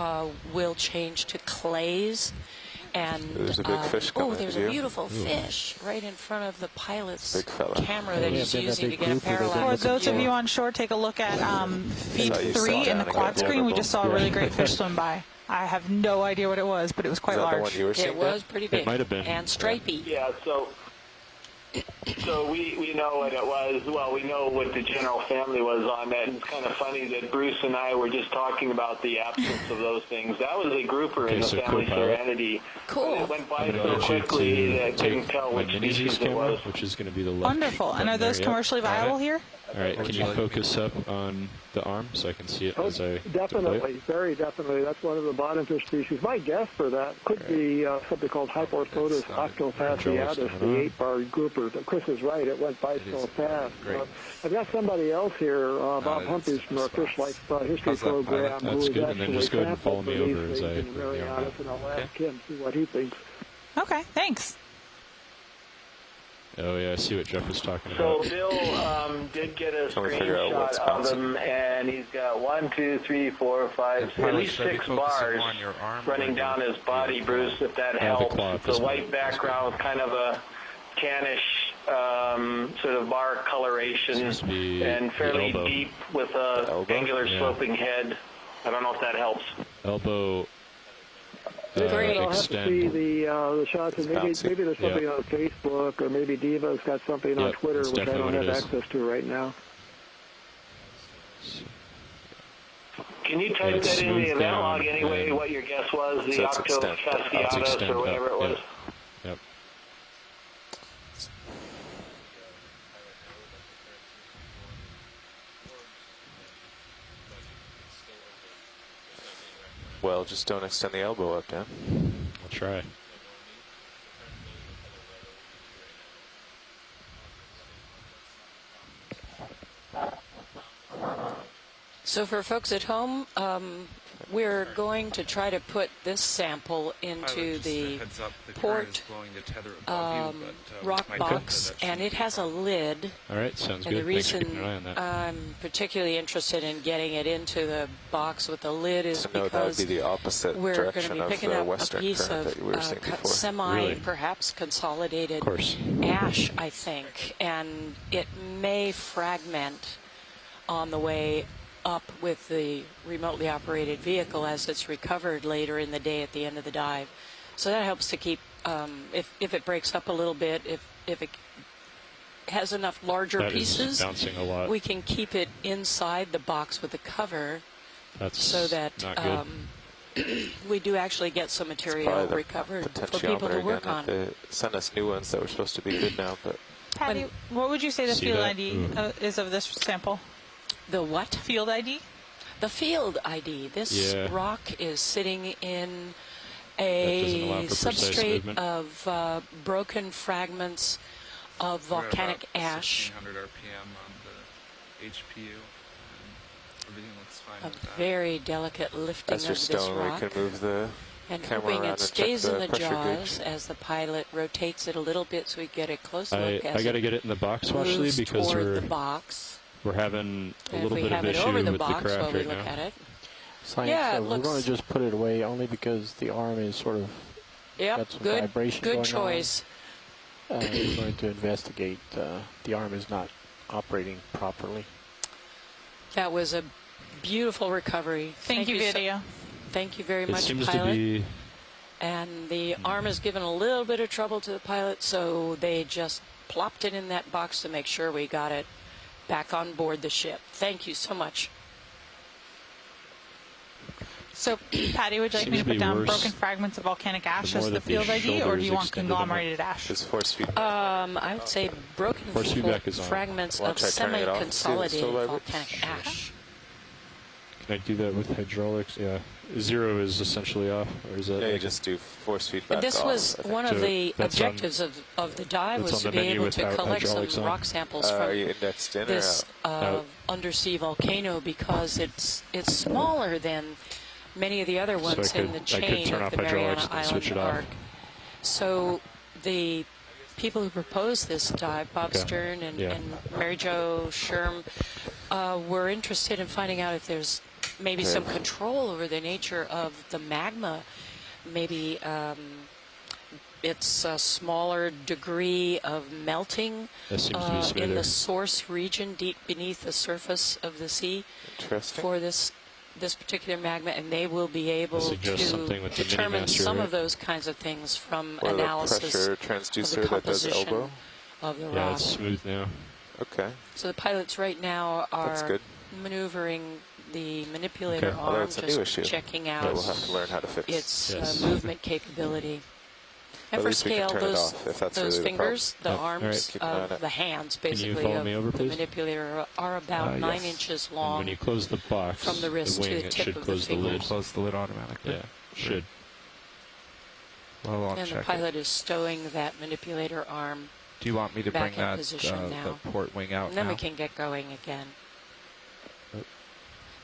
will change to clays. And There's a big fish coming there's at a you. beautiful fish right in front of the pilot's Big fella. camera that Yeah, he's been a using to big get a group of them. parallax. For those view. of you on shore, take a look at feed thought you 3 saw in the that and quad got screen. We vulnerable. just saw a really great fish swim by. I have no idea what it was, but it was quite Is that the large. one you were seeing? It was pretty big. might have been. And stripy. Yeah, so we know what it was. Well, we know what the general family was on that. And it's kind of funny that Bruce and I were just talking about the absence of those things. That was a grouper in Okay, the so family co-pilot. Serenity. Cool. But it went by I'm going so to get you quickly that I to couldn't take tell my which mini species it camera, was. which is going to be the left. Wonderful. And are button there, those yep. commercially Got it. viable here? All right, can you focus up on the arm so I can see it Oh, as I definitely, deploy it? very definitely. That's one of the bottom fish species. My guess for that could be something called Hyporthodus octofasciatus, the 8-bar grouper. But Chris is right; it went by so fast. Great. I've got somebody else here, Bob it's Humphries from our Fish Life History How's that, pilot? program, who That's is good, and then actually just go ahead and follow sampled me for these over as things I in bring the Marianas, arm and I'll Okay. ask him see what he thinks. Okay, thanks. Oh yeah, I see what Jeff was talking So about. Bill did get a Can we figure out what's screenshot of bouncing? him, and he's got 1, 2, 3, 4, 5, And at pilot, least should I be 6 focusing bars more on your arm running or down your- his body, your Bruce, if that the helps. claw at The this white point. background with kind of a tannish sort of bar coloration, Seems to be and the fairly elbow. deep with a Elbow? angular Yeah. sloping head. I don't know if that helps. Elbow Great. I'll have to see extend. the shots, and maybe bouncy. there's something Yeah. on Facebook, or maybe Diva's got something on Yep, Twitter, that's which I definitely don't what have it is. access to right now. Can you type that in the event log anyway, what your guess was, the Octo Fasciatus or whatever it was? Yep. Well, just don't extend the elbow up, Dan. I'll try. So for folks at home, we're going to try to put this sample into the port rock box, and it has a lid. All right, sounds And good. the Thanks for reason keeping an eye on that. I'm particularly interested in getting it into the box with the lid is So no, that would because be the opposite we're going to direction be of picking the up a western piece current of that you were saying before. semi, Really? perhaps consolidated Of course. ash, I think, and it may fragment on the way up with the remotely operated vehicle as it's recovered later in the day at the end of the dive. So that helps to keep, if it breaks up a little bit, if it has enough larger That is pieces, bouncing a lot. we can keep it inside the box with the cover That's so that not good. we do actually get some material recovered for people to work on. They sent us new ones that were supposed to be good now, but Patty, what would you say the See field that? ID is of this sample? The what? Field ID? The field ID. This Yeah. rock is sitting in doesn't allow a for precise substrate movement. of broken fragments of volcanic ash. 1600 RPM on the HPU. And everything looks fine A with that. very delicate lifting as of you're this stowing, we rock. can move the And camera hoping around it and stays check in the the pressure jaws gauge. as the pilot rotates it a little bit so we get a close I look as got to it get it in the box, Washley, moves because toward we're the box. having a And little if we bit of have it issue over the with the box while craft we right look now. at it. Science Yeah, said it we're going looks- to just put it away only because the arm is sort of Yep, got some good, vibration good going choice. on. We're going to investigate. The arm is not operating properly. That was a beautiful recovery. Thank you, so- video. thank you very It much, seems pilot. to be. And the arm has given a little bit of trouble to the pilot, so they just plopped it in that box to make sure we got it back on board the ship. Thank you so much. So, Patty, would you like me Seems to to put be down worse broken fragments of volcanic ash the as more the that the field ID, or shoulder do you is want extended on it. conglomerated ash? It's force feedback. I would say broken Force feedback is on. fragments Well, of try turning it off, see if it still semi-consolidated vibrates. volcanic ash. Can I do that with hydraulics? Yeah. 0 is essentially off, or is that? Yeah, you like- just do force feedback This off, was I think. one of So the that's on- objectives of the dive that's was on to the be menu able with to collect some hydraulics on. rock samples Are you from indexed in or this out? undersea volcano because it's smaller than many of the other ones I in the could chain turn of off the Mariana hydraulics and then Island switch it off. arc. So the people who proposed this dive, Bob Okay. Stern and, Yeah. and Mary Jo Sherm, were interested in finding out if there's maybe Okay. some control over the nature of the magma. Maybe it's a smaller degree of melting That seems to be in smoother. the source region deep beneath the surface of the sea Interesting. for this particular magma, and they will be able suggest to something with the determine Minimaster, some right? of those kinds of things from Or the analysis pressure of the transducer that does composition elbow. of the Yeah, rock. it's smooth now. Okay. So the pilots right now That's are good. maneuvering the manipulator Okay. Although arm, it's a new just issue checking that out we'll have to learn how to fix. its Yes. movement capability. And At for least we can scale, turn it those, off if that's those really the fingers, the problem. arms All right. Keep an eye on of it. the hands, Can you basically, follow of me over, the please? manipulator are about 9 Yes. inches And long. when you close the box, from the wrist to wing, the it tip should of the close the finger. lid. Close the lid automatically. Yeah, should. Well, I'll And the check pilot is stowing that manipulator arm, it. Do you want me to back bring in that position now. the port wing out and then now? we can get going again. Oh.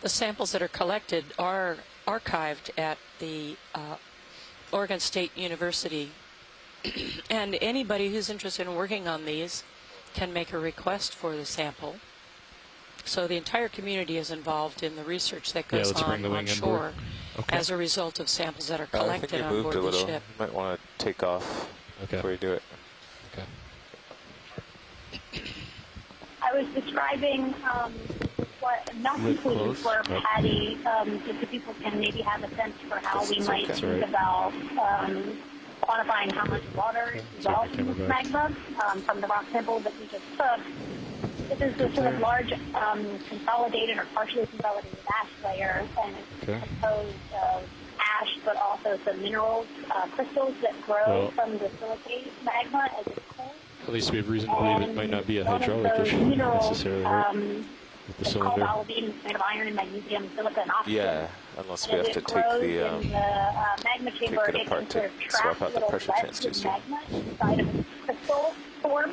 The samples that are collected are archived at the Oregon State University, and anybody who's interested in working on these can make a request for the sample. So the entire community is involved in the research that Yeah, goes let's bring on the wing on in board. shore Okay. as a result of samples that are I think collected you on moved board a the little. ship. You might want to take off Okay. before you do it. Okay. I was describing what not concluding for Patty, just so people can maybe have a sense for how we might okay. think about quantifying how much water is dissolved in this magma from the rock sample that we just took. This is the sort of large consolidated or partially consolidated ash layer, and it's composed of ash, but also some minerals, crystals that grow from the silicate magma as it cools. At least we have reason to believe it might not be a hydraulic issue necessarily, right? With the cylinder. It's made of iron and magnesium, silica, and oxygen. Yeah, unless we have to take the magma chamber, take it apart to swap out the pressure transducer. Magma inside of a crystal form.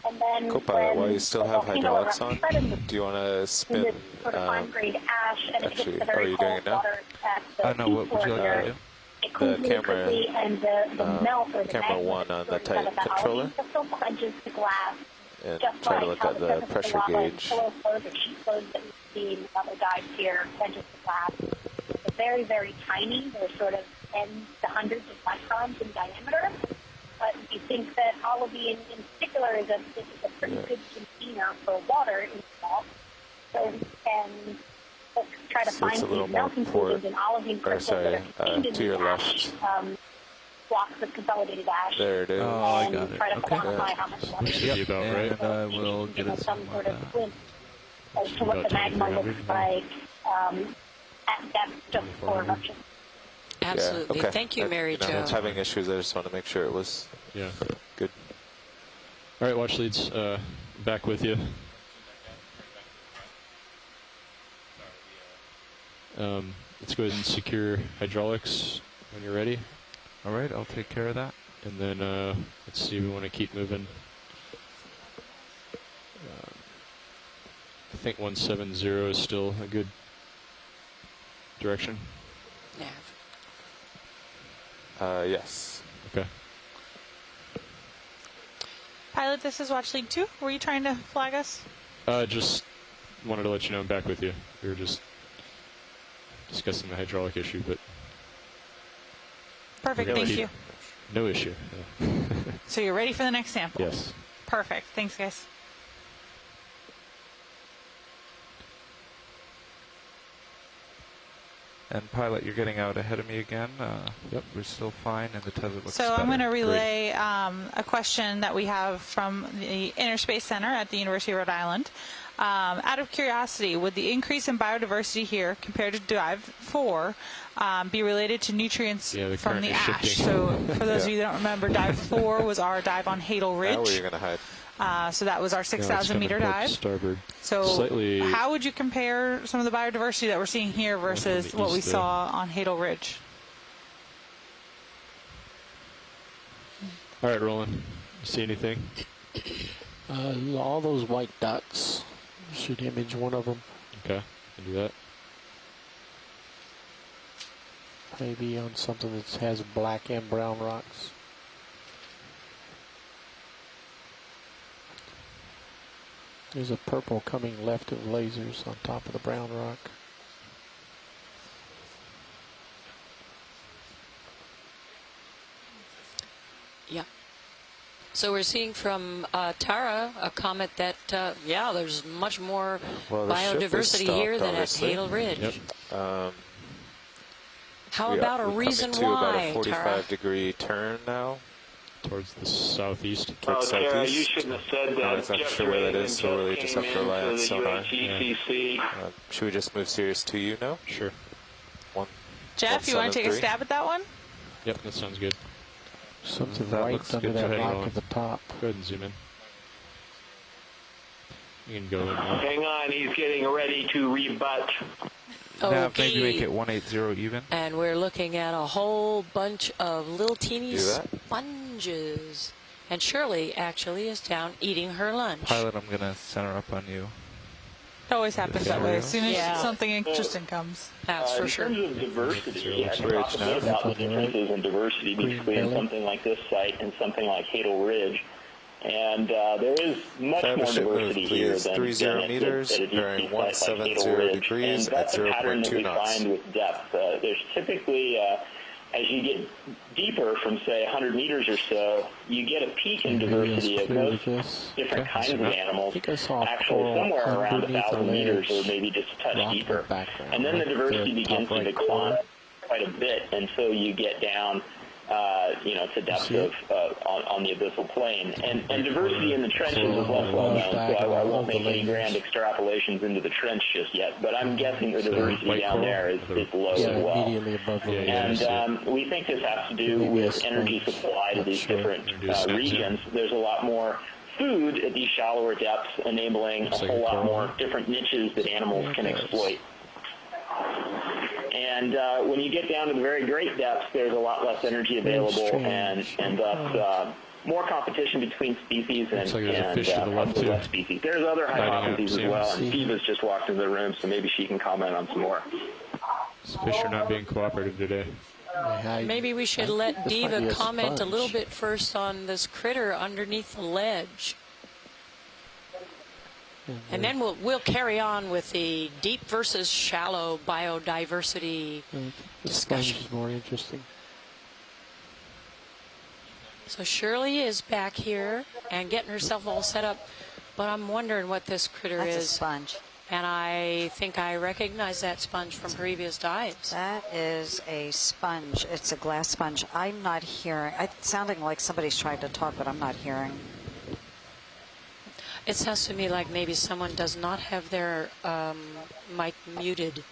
And then Copilot, while you still have hydraulics on, do you want to spin? This sort of fine-grained ash, and actually, it hits the very doing it cold now? water at the No, what would you like me to do? It cools really camera, quickly, and the melt or the camera magma one on the sort of tight out of the controller. algae crystal quenches the glass. And Just try to like look how at the surface pressure of lava gauge. pillow flows or sheet flows that we see in other dives here quenches the glass. They're very, very tiny. They're sort of tens to hundreds of microns in diameter. But we think that olivine in particular is a pretty good container for water in the salt. So we can try to So it's find a little these more melting fluids in olivine crystals that are contained in to your the ash, left. blocks of consolidated ash. There it is. Oh, I and got it. try to Okay. quantify how much water Should be about right. And I will get it some something sort like of that. glimpse as to what About the magma 2300. looks like at depth just before eruption. Absolutely. Okay. Thank you, Mary I Jo. was having issues. I just want to make sure it was Yeah. good. All right, watch leads. Back with you. Let's go ahead and secure hydraulics when you're ready. All right, I'll take care of that. And then let's see, we want to keep moving. I think 170 is still a good direction. Yes. Okay. Pilot, this is Watch Lead 2. Were you trying to flag us? Just wanted to let you know I'm back with you. We were just discussing the hydraulic issue, but Perfect, we're gonna thank keep- you. No issue. Yeah. So you're ready for the next sample? Yes. Perfect, thanks guys. And Pilot, you're getting out ahead of me again. Yep. We're still fine, and the tether looks So better. I'm going to relay a question that we have from the Inner Space Center at the University of Rhode Island. Out of curiosity, would the increase in biodiversity here compared to Dive 4 be related to nutrients the from current the is ash? shifting. So for those of you that don't remember, Dive 4 was our dive on Hadel Now where you're Ridge. going to hide. So that was our Yeah, it's 6,000 meter coming towards dive. Starboard. So Slightly how would you compare some of the biodiversity that we're seeing here versus the what we east saw on Hadel Ridge? All right, Roland. You see anything? All those white dots should image one of them. Okay, can do that. Maybe on something that has black and brown rocks. There's a purple coming left of lasers on top of the brown rock. Yeah. So we're seeing from Tara a comment that, yeah, there's much more Well, the ship is biodiversity stopped, here than at obviously. Hadel Ridge. Yep. How about a we're reason coming to about why, a Tara? 45-degree turn now. Towards the southeast. Towards Tara, southeast. you shouldn't have said I'm that. not exactly Jeff sure where that Draven is, so really just have to came rely on into the sonar. USGCC. Should we just move Sirius to you now? Sure. Jeff, you want to take a 173? stab at that one? Yep, that sounds good. Something That right looks under good. that Go ahead, rock Roland. at the top. Go ahead and zoom in. You can go in now. Hang on, he's getting ready to rebut. Nav, maybe make Okay. it 180 even. And we're looking at a whole bunch of little teeny Do that? sponges. And Shirley actually is down eating her lunch. Pilot, I'm going to center up on you. It always happens that way. As soon as Yeah. something interesting comes. That's for sure. In terms of diversity, I can talk a Ridge bit now. about the differences in diversity Green between belly. something like this site and something like Hadel Ridge. And there is much Have a more ship move, diversity here please. than 30 meters, at a deep bearing sea site like 170 Hadel Ridge. degrees And at that's a pattern that 0.2 we knots. find with depth. There's typically, as you get deeper from, say, 100 meters or so, you get a peak in diversity of clear most with this. different kinds of animals. I think I saw Actually, coral somewhere around underneath the 1,000 meters or ledge, maybe just a touch rock in the deeper. background, And then the right diversity there, begins top to right decline corner. quite a bit until you get down to depths of on the abyssal plain. And diversity in the trenches is less well known, so I won't make any grand extrapolations into the trench just yet. But I'm guessing the diversity down there is low as well. Immediately above the And we think this has to do with energy supply to these different regions. There's a lot more food at these shallower depths, enabling a whole lot more different niches that animals can exploit. And when you get down to the very great depths, there's a lot less energy available, and thus more competition between species and probably less species. There's other hypotheses as well, and Diva's just walked into the room, so maybe she can comment on some more. These fish are not being cooperative today. Maybe we should let Diva comment a little bit first on this critter underneath the ledge. And then we'll carry on with the deep versus shallow biodiversity discussion. Is more interesting. So Shirley is back here and getting herself all set up, but I'm wondering what this critter is. That's a sponge. And I think I recognize that sponge from previous dives. That is a sponge. It's a glass sponge. I'm not hearing. It's sounding like somebody's trying to talk, but I'm not hearing. It sounds to me like maybe someone does not have their mic muted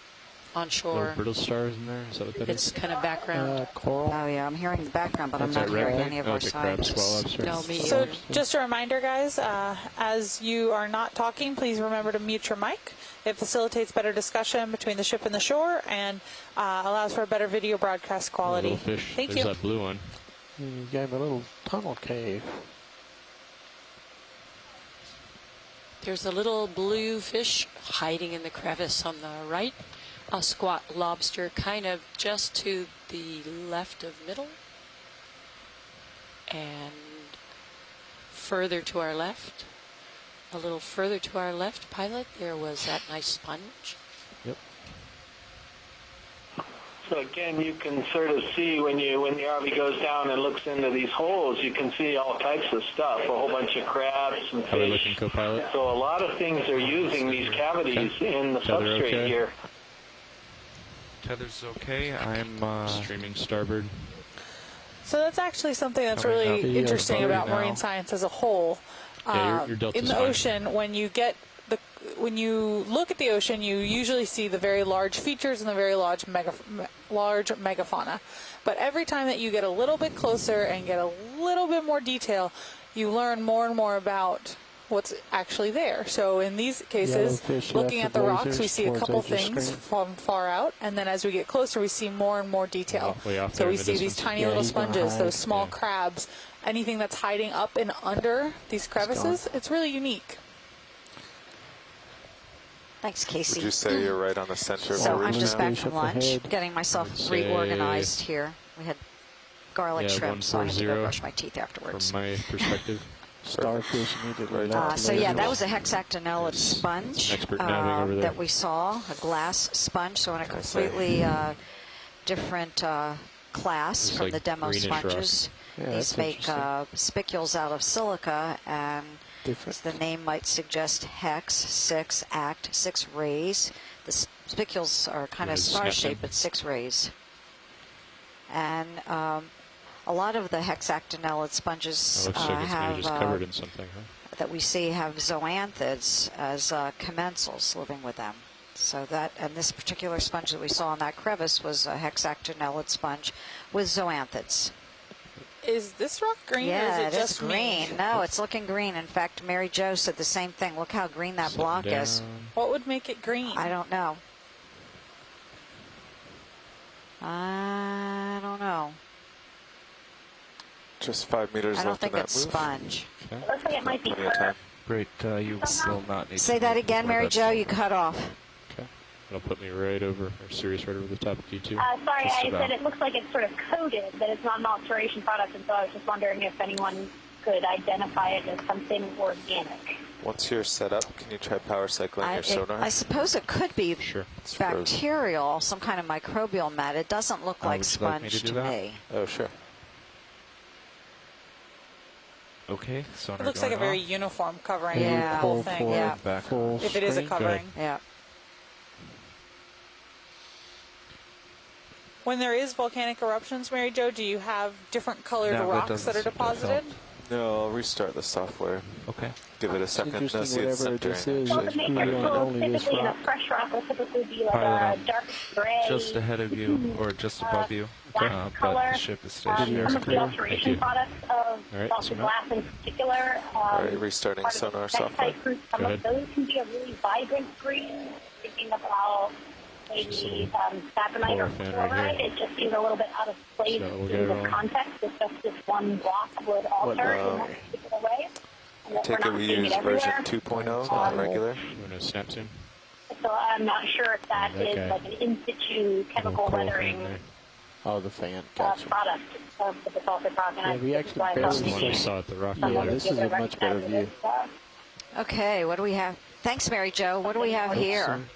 on shore. Brittle stars in there? Is that what that It's kind of background. Coral. Oh, yeah, I'm hearing the background, but I'm not hearing any of our scientists. No, me So either. just a reminder, guys, as you are not talking, please remember to mute your mic. It facilitates better discussion between the ship and the shore and allows for a better video broadcast quality. Little fish. Thank There's you. that blue one. You gave a little tunnel cave. There's a little blue fish hiding in the crevice on the right. A squat lobster kind of just to the left of middle. And further to our left, a little further to our left, Pilot, there was that nice sponge. Yep. So again, you can sort of see when the RV goes down and looks into these holes, you can see all types of stuff, a whole bunch of crabs and How are they fish. looking, co-pilot? So a lot of things are using these cavities in the substrate here. Tether's okay. I'm Streaming starboard. So that's actually something that's Coming really up. interesting Yeah, about now. marine science as a whole. Yeah, your delta's in the fine. ocean, when you look at the ocean, you usually see the very large features and the very large megafauna. But every time that you get a little bit closer and get a little bit more detail, you learn more and more about what's actually there. So in these cases, Yellowfish looking left at the the rocks, blazers we see a towards couple edge of things screen. from far out, and then as we get closer, we see more and more detail. Way off So there we in the see these distance. tiny Yeah, little he's gonna sponges, hide. those small Yeah. crabs, anything that's hiding up and under these crevices. It's really unique. Thanks, Casey. Would you say you're right on the center of the So reef I'm just now? back Fish from up lunch, ahead. getting myself I'd say- reorganized here. We had garlic Yeah, shrimp, so I had to go 140 brush my teeth afterwards. From my perspective. Starfish immediately. So yeah, that was a hexactinellid sponge Expert nabbing over there. that we saw, a glass sponge, so in a completely different class It's from like the demo greenish sponges. Yeah, These that's make interesting. spicules out of silica, and Different. as the name might suggest, hex, 6, act, 6 rays. The spicules are kind of Good star-shaped, snapping. but 6 rays. And a lot of the hexactinellid sponges It looks like it's maybe have just covered in something, huh? that we see have zoanthids as commensals living with them. So that, and this particular sponge that we saw in that crevice was a hexactinellid sponge with zoanthids. Is this rock green or Yeah, is it it just is green. me? No, it's looking green. In fact, Mary Jo said the same thing. Look how green that Sitting block is. down. What would make it green? I don't know. I don't know. Just 5 meters I don't left in think that it's move. sponge. Okay. Looks like it might be Plenty of time. great. You will not need Say to that make again, before Mary that's- Jo. You cut off. Okay. That'll put me right over, or Sirius right over the top of D2. Sorry, Just I about. said it looks like it's sort of coated, but it's not an alteration product, and so I was just wondering if anyone could identify it as something organic. Once you're set up, can you try power cycling your sonar? I suppose it could be Sure. It's frozen. bacterial, some kind of microbial mat. It doesn't look like would you like me sponge to to do that? me. Oh, sure. Okay, sonar It looks like a going very off. uniform covering Yeah. the whole Full thing. forward, yeah. Back. full If it is a screen. covering. Yeah. When there is volcanic eruptions, Mary Jo, do you have different colored No, that rocks doesn't that are seem to have deposited? helped. No, I'll restart the software. Okay. Give it a second. No, Interesting, see, it's whatever this centering. is, Well, it's the really matrix on will only this typically in a rock. fresh rock will typically be like Pilot a on. dark gray. Just ahead of you, or just above you, black but color. the ship is Some stationary. of the clear. alteration Thank you. products of All right, salty zoom glass in particular. Alright, restarting part of the sonar peptide software. group, some Go of those can be a really vibrant green. Thinking about maybe saponite or Polar fan right chloride, here. it just seems a little bit out of place So we'll in get it this rolling. context. It's just this one block would alter in that particular way. And that Take we're it not we seeing use it version everywhere. 2.0 on regular. You want to snap zoom? So I'm not sure if that That is guy. like an in situ chemical Little coral weathering fan there. Oh, the fan. Gotcha. product of the basaltic rock. And Yeah, I we think actually that's why I barely thought The one maybe we saw at the rock Yeah, earlier. this is a much better view. Okay, what do we have? Thanks, Mary Jo. What do we have here? Awesome.